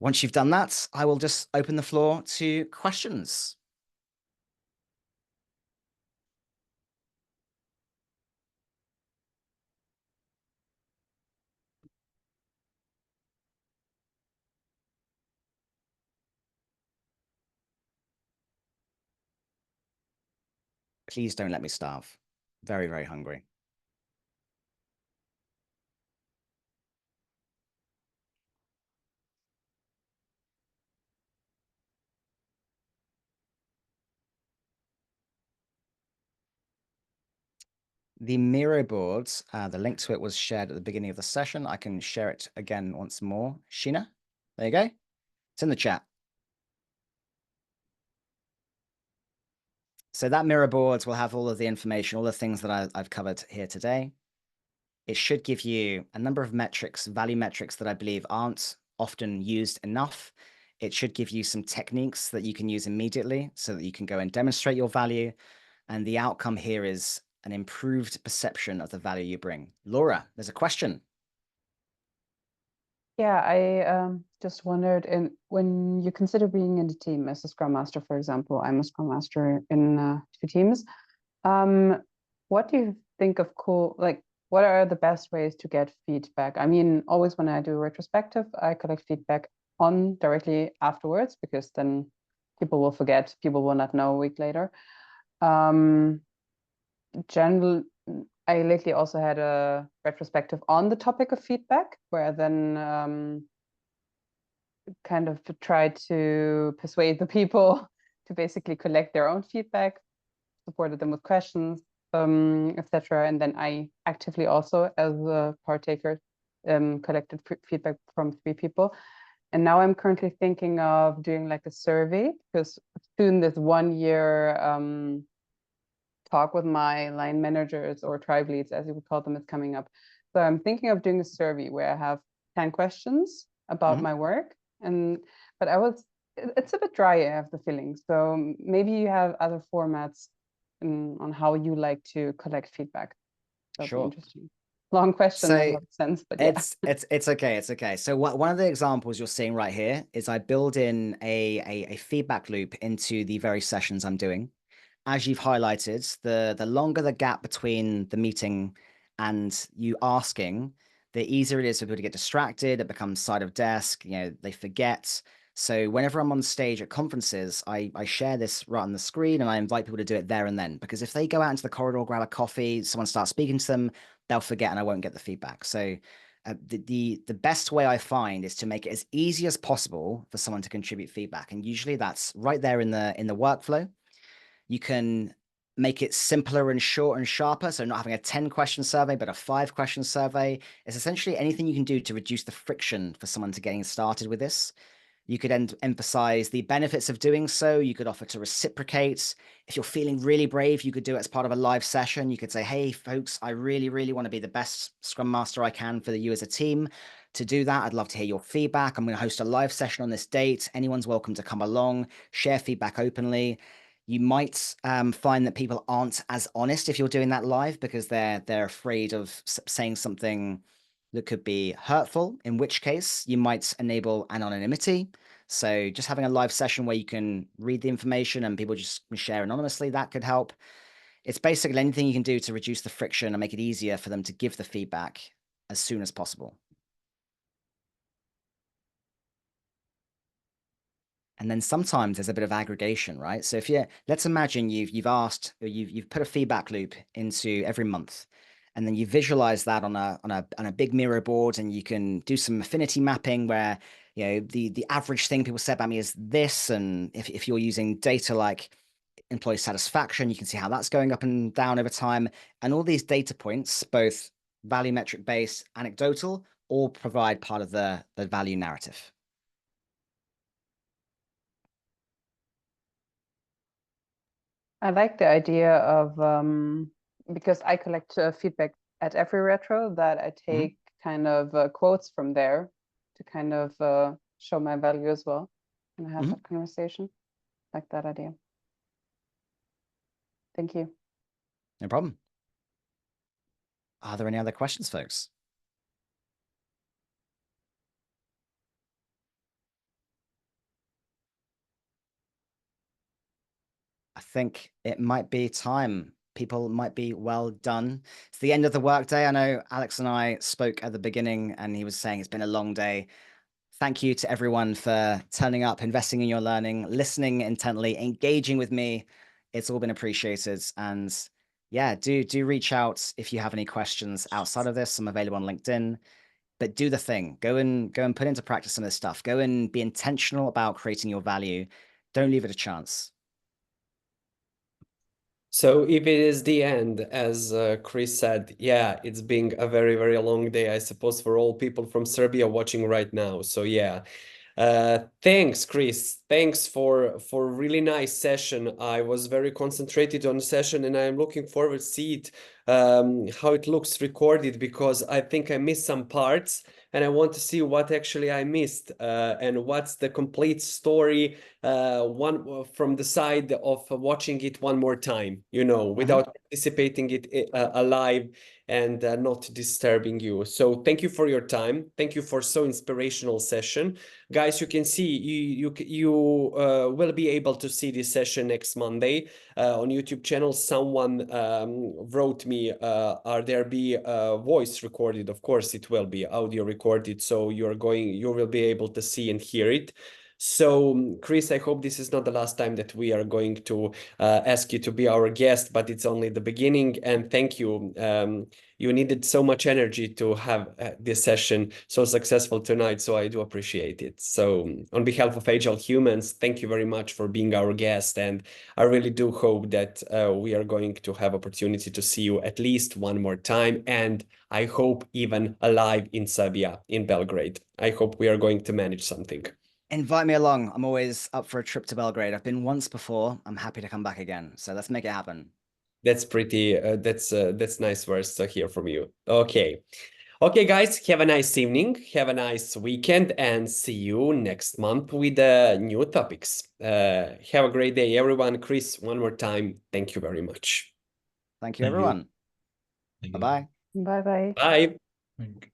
Once you've done that, I will just open the floor to questions. Please don't let me starve. Very, very hungry. The Miro board, the link to it was shared at the beginning of the session. I can share it again once more. Sheena, there you go. It's in the chat. So that Miro board will have all of the information, all the things that I've covered here today. It should give you a number of metrics, value metrics that I believe aren't often used enough. It should give you some techniques that you can use immediately so that you can go and demonstrate your value. And the outcome here is an improved perception of the value you bring. Laura, there's a question. Yeah, I just wondered, when you consider being in a team as a Scrum Master, for example, I'm a Scrum Master in 2 teams. What do you think of what are the best ways to get feedback? I mean, always when I do a retrospective, I collect feedback directly afterwards, because then people will forget, people will not know a week later. I lately also had a retrospective on the topic of feedback, where I then kind of tried to persuade the people to basically collect their own feedback, supported them with questions, etc. And then I actively also, as a partaker, collected feedback from 3 people. And now I'm currently thinking of doing like a survey, because soon this 1-year talk with my line managers, or tribe leads, as you would call them, is coming up. So I'm thinking of doing a survey where I have 10 questions about my work. But it's a bit dry, I have the feeling. So maybe you have other formats on how you like to collect feedback. That'd be interesting. Long question in a lot of sense, but yeah. It's okay. It's okay. So one of the examples you're seeing right here is I build in a feedback loop into the very sessions I'm doing. As you've highlighted, the longer the gap between the meeting and you asking, the easier it is for people to get distracted. It becomes side of desk, they forget. So whenever I'm on stage at conferences, I share this right on the screen, and I invite people to do it there and then, because if they go out into the corridor, grab a coffee, someone starts speaking to them, they'll forget and I won't get the feedback. So the best way I find is to make it as easy as possible for someone to contribute feedback. And usually that's right there in the workflow. You can make it simpler and short and sharper. So not having a 10-question survey, but a 5-question survey. It's essentially anything you can do to reduce the friction for someone to getting started with this. You could emphasize the benefits of doing so. You could offer to reciprocate. If you're feeling really brave, you could do it as part of a live session. You could say, hey, folks, I really, really want to be the best Scrum Master I can for you as a team. To do that, I'd love to hear your feedback. I'm going to host a live session on this date. Anyone's welcome to come along, share feedback openly. You might find that people aren't as honest if you're doing that live because they're afraid of saying something that could be hurtful, in which case you might enable anonymity. So just having a live session where you can read the information and people just share anonymously, that could help. It's basically anything you can do to reduce the friction and make it easier for them to give the feedback as soon as possible. And then sometimes there's a bit of aggregation, right? So if let's imagine you've asked, or you've put a feedback loop into every month, and then you visualize that on a big Miro board, and you can do some affinity mapping where the average thing people say about me is this, and if you're using data like employee satisfaction, you can see how that's going up and down over time, and all these data points, both value metric based, anecdotal, all provide part of the value narrative. I like the idea of because I collect feedback at every retro, that I take kind of quotes from there to kind of show my value as well and have that conversation. Like that idea. Thank you. No problem. Are there any other questions, folks? I think it might be time. People might be well done. It's the end of the workday. I know Alex and I spoke at the beginning and he was saying it's been a long day. Thank you to everyone for turning up, investing in your learning, listening intently, engaging with me. It's all been appreciated. And yeah, do reach out if you have any questions outside of this. I'm available on LinkedIn. But do the thing. Go and put into practice some of this stuff. Go and be intentional about creating your value. Don't leave it a chance. So if it is the end, as Chris said, yeah, it's been a very, very long day, I suppose, for all people from Serbia watching right now. So yeah, thanks, Chris. Thanks for really nice session. I was very concentrated on the session, and I'm looking forward to see it how it looks recorded, because I think I missed some parts, and I want to see what actually I missed and what's the complete story. One from the side of watching it one more time, without participating it alive and not disturbing you. So thank you for your time. Thank you for so inspirational session. Guys, you can see you will be able to see this session next Monday on YouTube channel. Someone wrote me, are there be voice recorded? Of course it will be audio recorded, so you will be able to see and hear it. So Chris, I hope this is not the last time that we are going to ask you to be our guest, but it's only the beginning. And thank you. You needed so much energy to have this session so successful tonight, so I do appreciate it. So on behalf of Agile Humans, thank you very much for being our guest, and I really do hope that we are going to have opportunity to see you at least one more time, and I hope even alive in Serbia, in Belgrade. I hope we are going to manage something. Invite me along. I'm always up for a trip to Belgrade. I've been once before. I'm happy to come back again. So let's make it happen. That's pretty, that's nice words to hear from you. Okay, guys, have a nice evening, have a nice weekend, and see you next month with new topics. Have a great day, everyone. Chris, one more time, thank you very much. Thank you, everyone. Bye-bye. Bye-bye. Bye. Thank you.